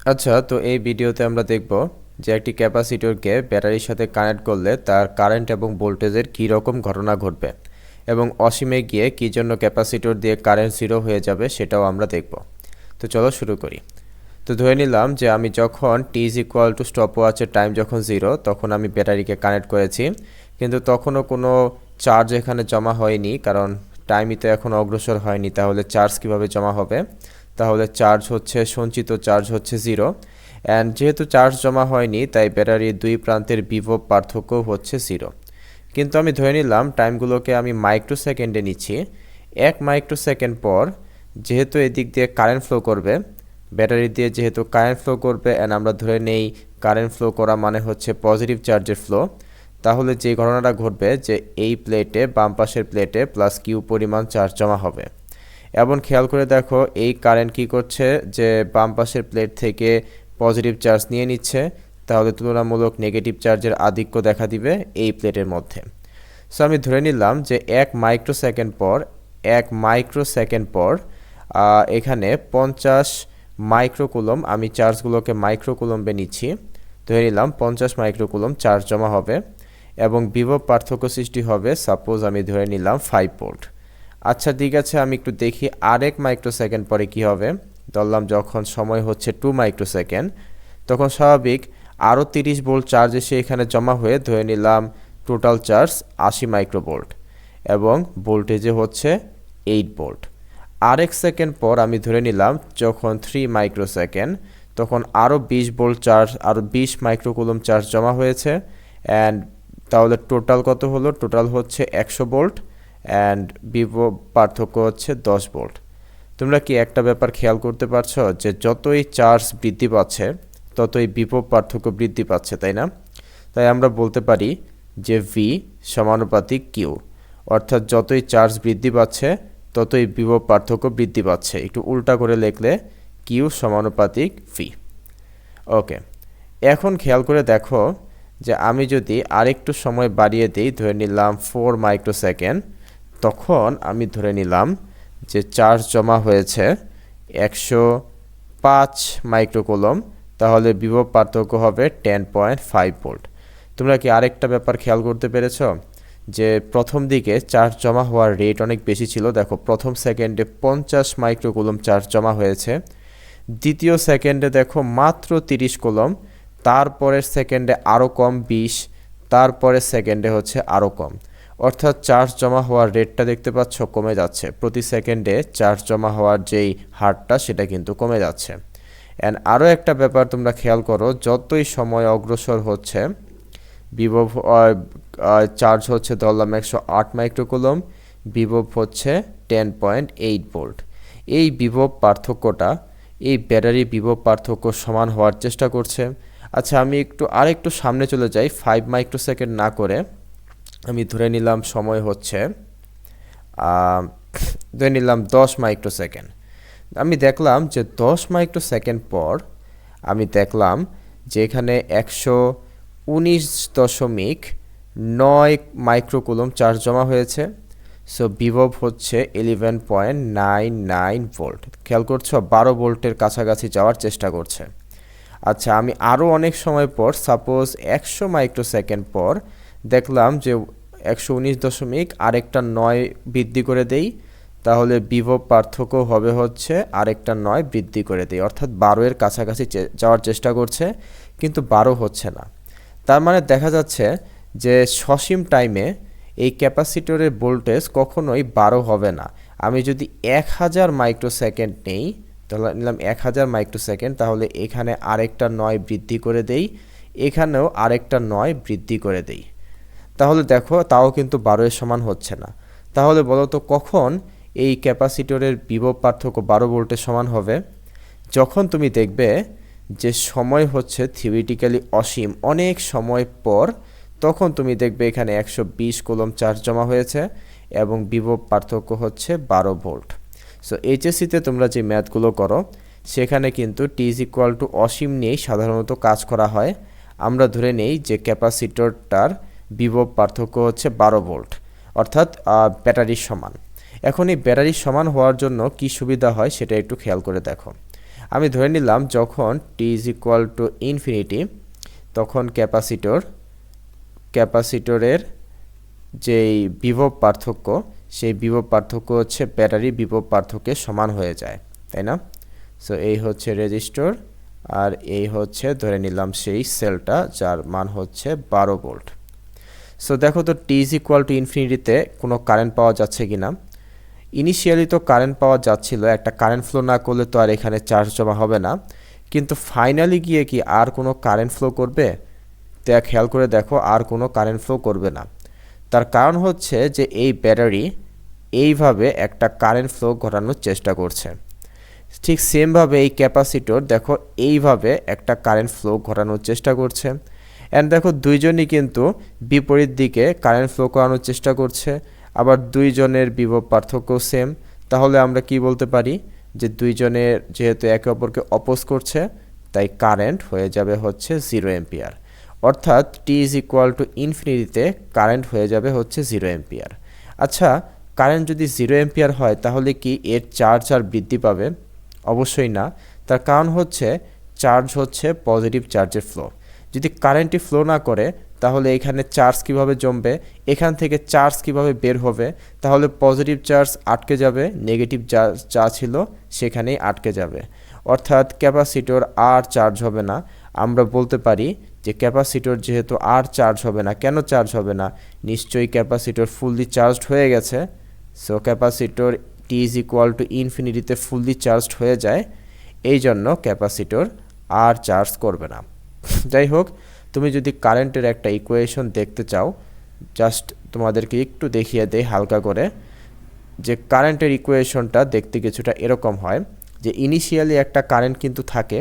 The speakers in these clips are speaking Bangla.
আচ্ছা, তো এই ভিডিওতে আমরা দেখব যে একটি ক্যাপাসিটরকে ব্যাটারির সাথে কানেক্ট করলে তার কারেন্ট এবং ভোল্টেজের কী রকম ঘটনা ঘটবে এবং অসীমে গিয়ে কী জন্য ক্যাপাসিটর দিয়ে কারেন্ট জিরো হয়ে যাবে সেটাও আমরা দেখব। তো চলো শুরু করি। তো ধরে নিলাম যে আমি যখন টি ইজ ইকুয়াল টু স্টপ ওয়াচের টাইম যখন জিরো তখন আমি ব্যাটারিকে কানেক্ট করেছি, কিন্তু তখনও কোনো চার্জ এখানে জমা হয়নি, কারণ টাইমই তো এখন অগ্রসর হয়নি। তাহলে চার্জ কিভাবে জমা হবে? তাহলে চার্জ হচ্ছে সঞ্চিত চার্জ হচ্ছে জিরো, অ্যান্ড যেহেতু চার্জ জমা হয়নি তাই ব্যাটারির দুই প্রান্তের বিভব পার্থক্য হচ্ছে জিরো। কিন্তু আমি ধরে নিলাম টাইমগুলোকে আমি মাইক্রো সেকেন্ডে নিচ্ছি। 1 মাইক্রো সেকেন্ড পর যেহেতু এদিক দিয়ে কারেন্ট ফ্লো করবে, ব্যাটারি দিয়ে যেহেতু কারেন্ট ফ্লো করবে, অ্যান্ড আমরা ধরে নেই কারেন্ট ফ্লো করা মানে হচ্ছে পজিটিভ চার্জের ফ্লো, তাহলে যে ঘটনাটা ঘটবে যে এই প্লেটে বাম পাশের প্লেটে প্লাস কিউ পরিমাণ চার্জ জমা হবে। এবং খেয়াল করে দেখো এই কারেন্ট কি করছে, যে বাম পাশের প্লেট থেকে পজিটিভ চার্জ নিয়ে নিচ্ছে, তাহলে তুলনামূলক নেগেটিভ চার্জের আধিক্য দেখা দিবে এই প্লেটের মধ্যে। সো আমি ধরে নিলাম যে 1 মাইক্রো সেকেন্ড পর এখানে 50 মাইক্রোকুলম, আমি চার্জগুলোকে মাইক্রোকুলম্বে নিচ্ছি, ধরে নিলাম 50 মাইক্রোকুলম চার্জ জমা হবে এবং বিভব পার্থক্য সৃষ্টি হবে, সাপোজ আমি ধরে নিলাম 5 ভোল্ট। আচ্ছা ঠিক আছে, আমি একটু দেখি আরেক মাইক্রো সেকেন্ড পরে কী হবে। ধরলাম যখন সময় হচ্ছে 2 মাইক্রো সেকেন্ড, তখন স্বাভাবিক আরও 30 ভোল্ট চার্জ এসে এখানে জমা হয়ে ধরে নিলাম টোটাল চার্জ 80 মাইক্রোভোল্ট এবং ভোল্টেজে হচ্ছে 8 ভোল্ট। আরেক সেকেন্ড পর আমি ধরে নিলাম যখন 3 মাইক্রো সেকেন্ড, তখন আরও 20 ভোল্ট চার্জ, আরও 20 মাইক্রোকুলম চার্জ জমা হয়েছে, অ্যান্ড তাহলে টোটাল কত হলো? টোটাল হচ্ছে 100 ভোল্ট, অ্যান্ড বিভব পার্থক্য হচ্ছে 10 ভোল্ট। তোমরা কি একটা ব্যাপার খেয়াল করতে পারছো যে যতই চার্জ বৃদ্ধি পাচ্ছে ততই বিভব পার্থক্য বৃদ্ধি পাচ্ছে, তাই না? তাই আমরা বলতে পারি যে ভি সমানুপাতিক কিউ, অর্থাৎ যতই চার্জ বৃদ্ধি পাচ্ছে ততই বিভব পার্থক্য বৃদ্ধি পাচ্ছে। একটু উল্টা করে লিখলে কিউ সমানুপাতিক ভি। ওকে, এখন খেয়াল করে দেখো যে আমি যদি আরেকটু সময় বাড়িয়ে দিই, ধরে নিলাম 4 মাইক্রোসেকেন্ড, তখন আমি ধরে নিলাম যে চার্জ জমা হয়েছে 105 মাইক্রোকুলম, তাহলে বিভব পার্থক্য হবে 10.5 ভোল্ট। তোমরা কি আরেকটা ব্যাপার খেয়াল করতে পেরেছ যে প্রথম দিকে চার্জ জমা হওয়ার রেট অনেক বেশি ছিল? দেখো প্রথম সেকেন্ডে 50 মাইক্রোকুলম চার্জ জমা হয়েছে, দ্বিতীয় সেকেন্ডে দেখো মাত্র 30 কুলম, তারপরের সেকেন্ডে আরও কম 20, তারপরের সেকেন্ডে হচ্ছে আরও কম। অর্থাৎ চার্জ জমা হওয়ার রেটটা দেখতে পাচ্ছ কমে যাচ্ছে, প্রতি সেকেন্ডে চার্জ জমা হওয়ার যেই হারটা সেটা কিন্তু কমে যাচ্ছে। অ্যান্ড আরও একটা ব্যাপার তোমরা খেয়াল করো, যতই সময় অগ্রসর হচ্ছে বিভব চার্জ হচ্ছে ধরলাম 108 মাইক্রোকুলম, বিভব হচ্ছে 10.8 ভোল্ট। এই বিভব পার্থক্যটা, এই ব্যাটারি বিভব পার্থক্য সমান হওয়ার চেষ্টা করছে। আচ্ছা আমি আরেকটু সামনে চলে যাই, 5 মাইক্রোসেকেন্ড না করে আমি ধরে নিলাম সময় হচ্ছে ধরে নিলাম 10 মাইক্রোসেকেন্ড। আমি দেখলাম যে 10 মাইক্রোসেকেন্ড পর আমি দেখলাম যে এখানে 119.9 মাইক্রোকুলম চার্জ জমা হয়েছে। সো বিভব হচ্ছে 11.99 ভোল্ট। খেয়াল করছো 12 ভোল্টের কাছাকাছি যাওয়ার চেষ্টা করছে। আচ্ছা আমি আরও অনেক সময় পর, সাপোজ 100 মাইক্রোসেকেন্ড পর দেখলাম যে 119 আরেকটা 9 বৃদ্ধি করে দেই, তাহলে বিভব পার্থক্য হবে হচ্ছে আরেকটা 9 বৃদ্ধি করে দেই, অর্থাৎ 12 এর কাছাকাছি যাওয়ার চেষ্টা করছে, কিন্তু 12 হচ্ছে না। তার মানে দেখা যাচ্ছে যে সসীম টাইমে এই ক্যাপাসিটরের ভোল্টেজ কখনোই 12 হবে না। আমি যদি 1000 মাইক্রোসেকেন্ড নেই, তাহলে নিলাম 1000 মাইক্রোসেকেন্ড, তাহলে এখানে আরেকটা 9 বৃদ্ধি করে দেই, এখানেও আরেকটা 9 বৃদ্ধি করে দেই, তাহলে দেখো তাও কিন্তু 12 এর সমান হচ্ছে না। তাহলে বলো তো কখন এই ক্যাপাসিটরের বিভব পার্থক্য 12 ভোল্টের সমান হবে? যখন তুমি দেখবে যে সময় হচ্ছে থিওরিটিক্যালি অসীম, অনেক সময় পর, তখন তুমি দেখবে এখানে 120 কুলম চার্জ জমা হয়েছে এবং বিভব পার্থক্য হচ্ছে 12 ভোল্ট। সো এইচএসসিতে তোমরা যে ম্যাথগুলো করো সেখানে কিন্তু টি ইজ ইকুয়াল টু অসীম নিয়েই সাধারণত কাজ করা হয়। আমরা ধরে নেই যে ক্যাপাসিটরটার বিভব পার্থক্য হচ্ছে 12 ভোল্ট, অর্থাৎ ব্যাটারির সমান। এখন এই ব্যাটারির সমান হওয়ার জন্য কি সুবিধা হয় সেটা একটু খেয়াল করে দেখো। আমি ধরে নিলাম যখন T is equal to infinity তখন ক্যাপাসিটরের যেই বিভব পার্থক্য সেই বিভব পার্থক্য হচ্ছে ব্যাটারি বিভব পার্থক্যের সমান হয়ে যায়, তাই না? সো এই হচ্ছে রেজিস্টর আর এই হচ্ছে ধরে নিলাম সেই সেলটা যার মান হচ্ছে 12 ভোল্ট। সো দেখো তো টি ইজ ইকুয়াল টু ইনফিনিটিতে কোনো কারেন্ট পাওয়া যাচ্ছে কি না। ইনিশিয়ালি তো কারেন্ট পাওয়া যাচ্ছিল, একটা কারেন্ট ফ্লো না করলে তো আর এখানে চার্জ জমা হবে না, কিন্তু ফাইনালি গিয়ে কি আর কোনো কারেন্ট ফ্লো করবে? খেয়াল করে দেখো, আর কোনো কারেন্ট ফ্লো করবে না। তার কারণ হচ্ছে যে এই ব্যাটারি এইভাবে একটা কারেন্ট ফ্লো ঘটানোর চেষ্টা করছে। ঠিক সেমভাবে এই ক্যাপাসিটর দেখো এইভাবে একটা কারেন্ট ফ্লো ঘটানোর চেষ্টা করছে। অ্যান্ড দেখো দুইজনই কিন্তু বিপরীত দিকে কারেন্ট ফ্লো করানোর চেষ্টা করছে, আবার দুইজনের বিভব পার্থক্য সেম। তাহলে আমরা কি বলতে পারি যে দুইজনের যেহেতু একে অপরকে অপোজ করছে তাই কারেন্ট হয়ে যাবে হচ্ছে 0 অ্যাম্পিয়ার। অর্থাৎ টি ইজ ইকুয়াল টু ইনফিনিটিতে কারেন্ট হয়ে যাবে হচ্ছে 0 অ্যাম্পিয়ার। আচ্ছা, কারেন্ট যদি 0 অ্যাম্পিয়ার হয় তাহলে কি এর চার্জ আর বৃদ্ধি পাবে? অবশ্যই না। তার কারণ হচ্ছে চার্জ হচ্ছে পজিটিভ চার্জের ফ্লো। যদি কারেন্টই ফ্লো না করে তাহলে এখানে চার্জ কিভাবে জমবে, এখান থেকে চার্জ কিভাবে বের হবে? তাহলে পজিটিভ চার্জ আটকে যাবে, নেগেটিভ যা ছিল সেখানেই আটকে যাবে। অর্থাৎ ক্যাপাসিটর আর চার্জ হবে না। আমরা বলতে পারি যে ক্যাপাসিটর যেহেতু আর চার্জ হবে না, কেন চার্জ হবে না? নিশ্চয়ই ক্যাপাসিটর ফুললি চার্জড হয়ে গেছে। So capacitor T is equal to ইনফিনিটিতে ফুললি চার্জড হয়ে যায়, এই জন্য ক্যাপাসিটর আর চার্জ করবে না। যাই হোক, তুমি যদি কারেন্টের একটা ইকুয়েশন দেখতে চাও, জাস্ট তোমাদেরকে একটু দেখিয়ে দেই হালকা করে, যে কারেন্টের ইকুয়েশনটা দেখতে কিছুটা এরকম হয় যে ইনিশিয়ালি একটা কারেন্ট কিন্তু থাকে।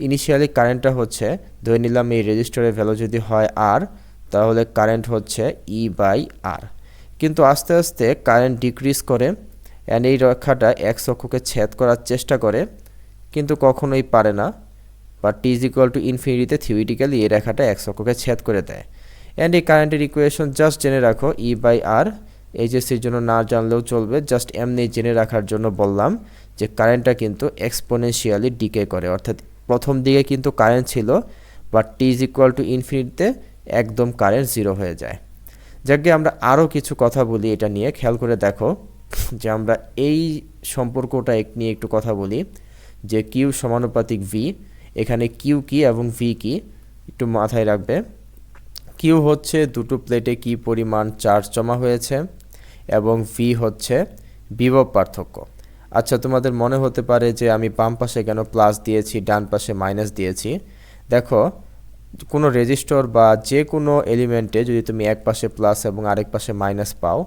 ইনিশিয়ালি কারেন্টটা হচ্ছে ধরে নিলাম এই রেজিস্টরের ভ্যালু যদি হয় আর, তাহলে কারেন্ট হচ্ছে ই বাই আর। কিন্তু আস্তে আস্তে কারেন্ট ডিক্রিজ করে অ্যান্ড এই রেখাটা এক্স অক্ষকে ছেদ করার চেষ্টা করে, কিন্তু কখনোই পারে না। বা টি ইজ ইকুয়াল টু ইনফিনিটিতে থিওরিটিক্যালি এই রেখাটা এক্স অক্ষকে ছেদ করে দেয়। অ্যান্ড এই কারেন্টের ইকুয়েশন জাস্ট জেনে রাখো, ই বাই আর। এইচএসসির জন্য না জানলেও চলবে, জাস্ট এমনি জেনে রাখার জন্য বললাম যে কারেন্টটা কিন্তু এক্সপোনেনশিয়ালি ডিকে করে। অর্থাৎ প্রথম দিকে কিন্তু কারেন্ট ছিল, but T is equal to ইনফিনিটিতে একদম কারেন্ট 0 হয়ে যায়। যাকে আমরা আরও কিছু কথা বলি এটা নিয়ে, খেয়াল করে দেখো যে আমরা এই সম্পর্কটা নিয়ে একটু কথা বলি যে কিউ সমানুপাতিক ভি। এখানে কিউ কি এবং ভি কি একটু মাথায় রাখবে। কিউ হচ্ছে দুটো প্লেটে কি পরিমাণ চার্জ জমা হয়েছে এবং ভি হচ্ছে বিভব পার্থক্য। আচ্ছা, তোমাদের মনে হতে পারে যে আমি বাম পাশে কেন প্লাস দিয়েছি, ডান পাশে মাইনাস দিয়েছি। দেখো, কোনো রেজিস্টর বা যে কোনো এলিমেন্টে যদি তুমি এক পাশে প্লাস এবং আরেক পাশে মাইনাস পাও,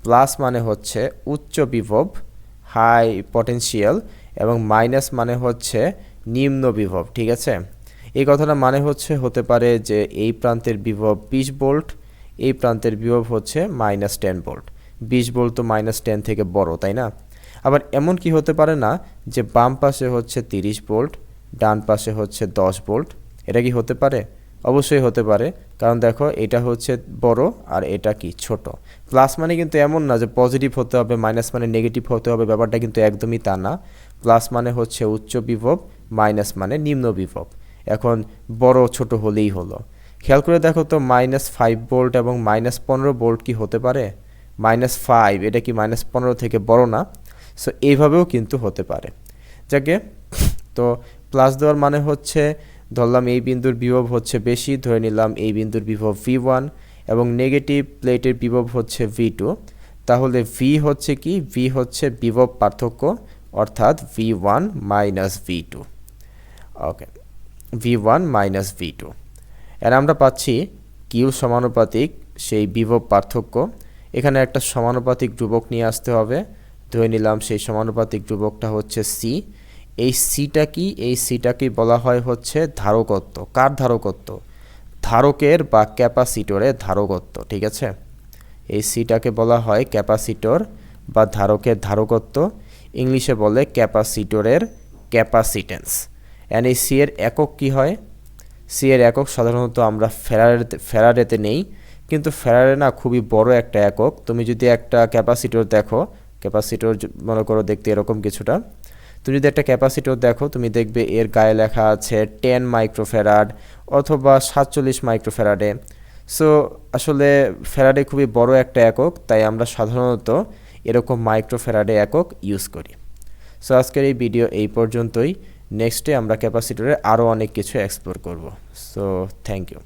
প্লাস মানে হচ্ছে উচ্চ বিভব হাই পটেনশিয়াল এবং মাইনাস মানে হচ্ছে নিম্ন বিভব, ঠিক আছে? এই কথাটা মানে হতে পারে যে এই প্রান্তের বিভব 20 ভোল্ট, এই প্রান্তের বিভব হচ্ছে -10 ভোল্ট। 20 ভোল্ট তো -10 থেকে বড়, তাই না? আবার এমন কি হতে পারে না যে বাম পাশে হচ্ছে 30 ভোল্ট, ডান পাশে হচ্ছে 10 ভোল্ট? এটা কি হতে পারে? অবশ্যই হতে পারে, কারণ দেখো এটা হচ্ছে বড় আর এটা কি ছোট। প্লাস মানে কিন্তু এমন না যে পজিটিভ হতে হবে, মাইনাস মানে নেগেটিভ হতে হবে, ব্যাপারটা কিন্তু একদমই তা না। প্লাস মানে হচ্ছে উচ্চ বিভব, মাইনাস মানে নিম্ন বিভব। এখন বড় ছোট হলেই হলো। খেয়াল করে দেখো তো, -5 ভোল্ট এবং -15 ভোল্ট কি হতে পারে? -5 এটা কি -15 থেকে বড় না? সো এইভাবেও কিন্তু হতে পারে। যাকে তো প্লাস দেওয়ার মানে হচ্ছে ধরলাম এই বিন্দুর বিভব হচ্ছে বেশি, ধরে নিলাম এই বিন্দুর বিভব V1 এবং নেগেটিভ প্লেটের বিভব হচ্ছে V2। তাহলে ভি হচ্ছে কি? ভি হচ্ছে বিভব পার্থক্য, অর্থাৎ V1 মাইনাস V2। ওকে, V1 মাইনাস V2। এর আমরা পাচ্ছি কিউ সমানুপাতিক সেই বিভব পার্থক্য। এখানে একটা সমানুপাতিক ধ্রুবক নিয়ে আসতে হবে। ধরে নিলাম সেই সমানুপাতিক ধ্রুবকটা হচ্ছে সি। এই সিটা কি? এই সিটাকে বলা হয় হচ্ছে ধারকত্ব। কার ধারকত্ব? ধারকের বা ক্যাপাসিটরের ধারকত্ব, ঠিক আছে? এই সিটাকে বলা হয় ক্যাপাসিটর বা ধারকের ধারকত্ব। ইংলিশে বলে ক্যাপাসিটরের ক্যাপাসিটেন্স। অ্যান্ড এই সি এর একক কি হয়? সি এর একক সাধারণত আমরা ফ্যারাডেতে নেই, কিন্তু ফ্যারাডে না খুবই বড় একটা একক। তুমি যদি একটা ক্যাপাসিটর দেখো, ক্যাপাসিটর মনে করো দেখতে এরকম কিছুটা, তুমি যদি একটা ক্যাপাসিটর দেখো তুমি দেখবে এর গায়ে লেখা আছে 10 মাইক্রোফ্যারাড অথবা 47 মাইক্রোফ্যারাডে। সো আসলে ফ্যারাডে খুবই বড় একটা একক, তাই আমরা সাধারণত এরকম মাইক্রোফ্যারাডে একক ইউজ করি। সো আজকের এই ভিডিও এই পর্যন্তই। নেক্সটে আমরা ক্যাপাসিটরে আরও অনেক কিছু এক্সপ্লোর করব। So thank you.